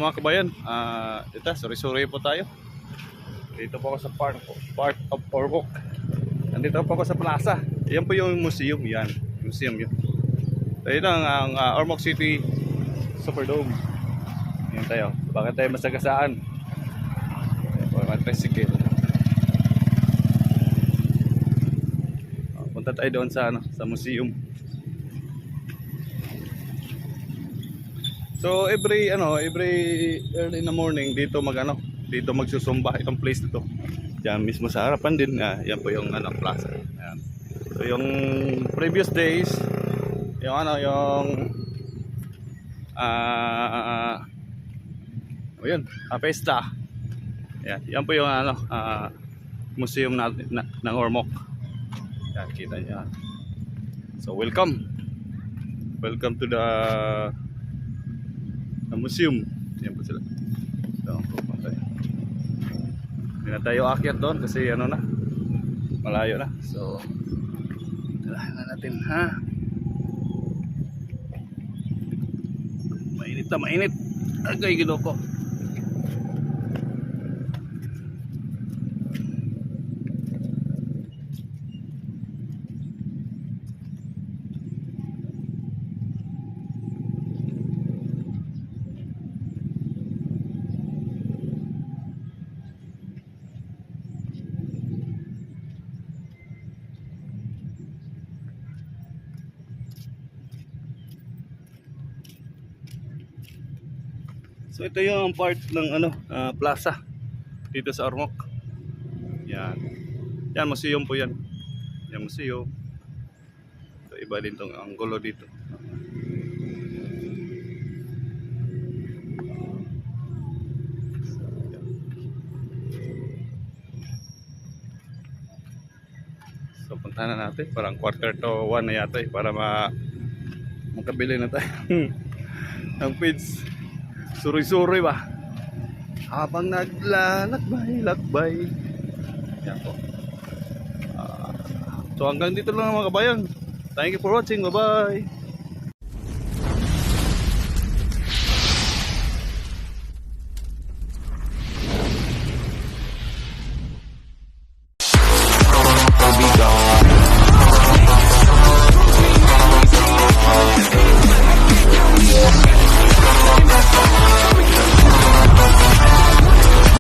mga kabayan, ito, sorry po tayo. Dito po ako sa part of Ormoc. Nandito po ako sa plaza. Yan po yung museum, yan. Museum yun. So ito ang Ormoc City Superdome. Yan tayo. Bakit tayo masagasaan? Bakit tricycle? Punta tayo doon sa sa museum. So every early in the morning dito dito magsusumba itong place dito. Diyan mismo sa harapan din, yan po yung plaza. Ayan. So yung previous days, yung pesta. Yan po yung museum ng Ormoc. Yan, kita niyo. So welcome to the museum. Yan po sila. So, hindi na tayo akyat doon kasi malayo na. So dalahan na natin, ha. Mainit. Agay ginoko. So ito yung part ng plaza dito sa Ormoc. Yan. Yan, museum po yan. Yan, museum. So iba din tong anggulo dito. So puntahan na natin. Parang 1:15 na yata para makabili na tayo ng feeds. Suri-suri ba? Habang naglalakbay. Yan po. So hanggang dito lang mga kabayan. Thank you for watching. Bye-bye. Be gone.